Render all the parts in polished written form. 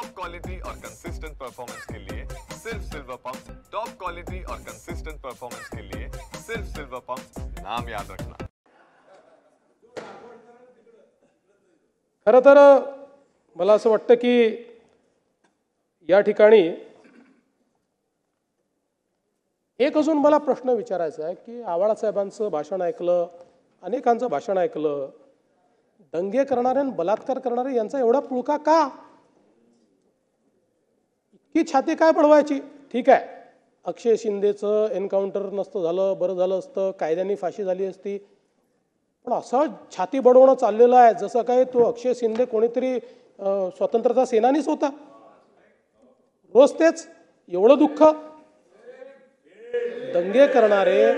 Top quality और consistent performance के लिए सिर्फ सिल्वर पंप। टॉप क्वालिटी और कंसिस्टेंट परफॉर्मेंस के लिए सिर्फ सिल्वर पंप, नाम याद रखना। खरं तर मला असं वाटतं की या ठिकाणी एक अजून मला प्रश्न विचारायचा आहे की आव्हाड साहेबांचं भाषण ऐकलं, अनेकांचं भाषण ऐकलं, दंगे करणारे आणि बलात्कार करणारे यांचा एवढा पुळका का? इतकी छाती काय पळवायची? ठीक आहे, अक्षय शिंदेचं एन्काउंटर नसतं झालं, बरं झालं असतं, कायद्याने फाशी झाली असती, पण असं छाती बडवणं चाललेलं आहे जसं काय तो अक्षय शिंदे कोणीतरी स्वतंत्रता सेनानीच होता। रोज तेच, एवढं दुःख। दंगे करणारे,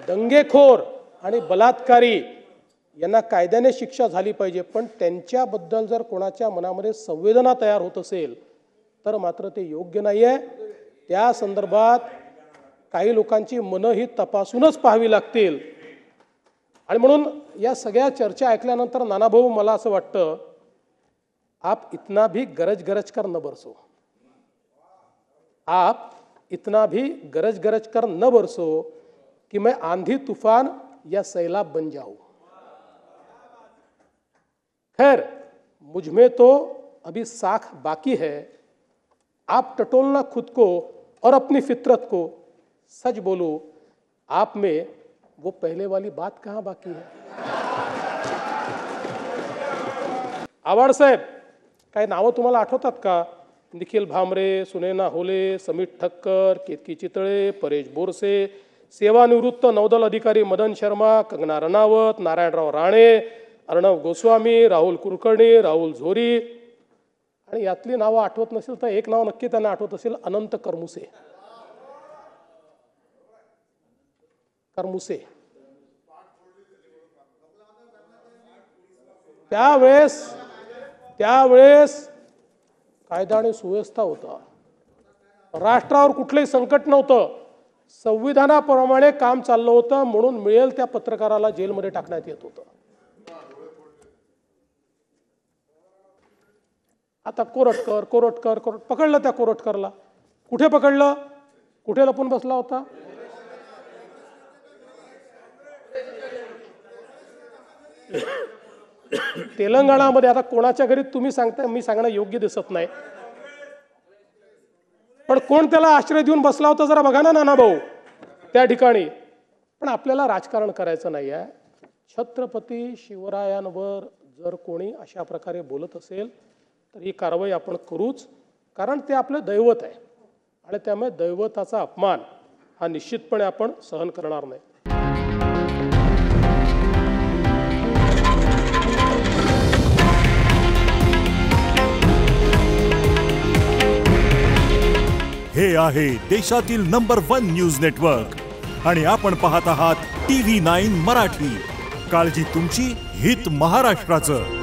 दंगेखोर आणि बलात्कारी यांना कायद्याने शिक्षा झाली पाहिजे, पण त्यांच्याबद्दल जर कोणाच्या मनामध्ये संवेदना तयार होत असेल तर मात्र ते योग्य नाही आहे। त्या संदर्भात काही लोकांची मनं ही तपासूनच पाहावी लागतील। आणि म्हणून या सगळ्या चर्चा ऐकल्यानंतर नानाभाऊ मला असं वाटतं, आप इतना भी गरज गरज कर न बरसो, आप इतना भी गरज गरज कर न बरसो कि मैं आंधी तूफान या सैलाब बन जाऊं। खैर, मुझ में तो अभी साख बाकी है। आप टटोलना खुद को और अपनी फितरत को, सच बोलो आप में वो पहले वाली बात कहाँ बाकी है? आव्हाड साहेब, काही नावं तुम्हाला आठवतात का? निखिल भामरे, सुनैना होले, समीर ठक्कर, केतकी चितळे, परेश बोरसे, सेवानिवृत्त नौदल अधिकारी मदन शर्मा, कंगना रनावत, नारायणराव राणे, अर्णव गोस्वामी, राहुल कुलकर्णी, राहुल झोरी, आणि यातली नावं आठवत नसेल तर एक नाव नक्की त्यांना आठवत असेल, अनंत करमुसे। करमुसे त्यावेळेस कायदा आणि सुव्यवस्था होता, राष्ट्रावर कुठलंही संकट नव्हतं, संविधानाप्रमाणे काम चाललं होतं, म्हणून मिळेल त्या पत्रकाराला जेलमध्ये टाकण्यात येत होतं। आता कोरटकर पकडलं, त्या कोरटकरला कुठे पकडलं, कुठे लपून बसला होता? तेलंगणामध्ये, आता कोणाच्या घरी तुम्ही सांगताय, मी सांगणं योग्य दिसत नाही, पण कोण त्याला आश्रय देऊन बसला होता जरा बघा ना नाना भाऊ त्या ठिकाणी। पण आपल्याला राजकारण करायचं नाही आहे। छत्रपती शिवरायांवर जर कोणी अशा प्रकारे बोलत असेल तर ही कारवाई आपण करूच, कारण ते आपलं दैवत आहे आणि त्यामुळे दैवताचा अपमान हा निश्चितपणे आपण सहन करणार नाही। हे आहे देशातील नंबर 1 न्यूज नेटवर्क आणि आपण पाहत आहात TV9 मराठी। काळजी तुमची, हित महाराष्ट्राचं।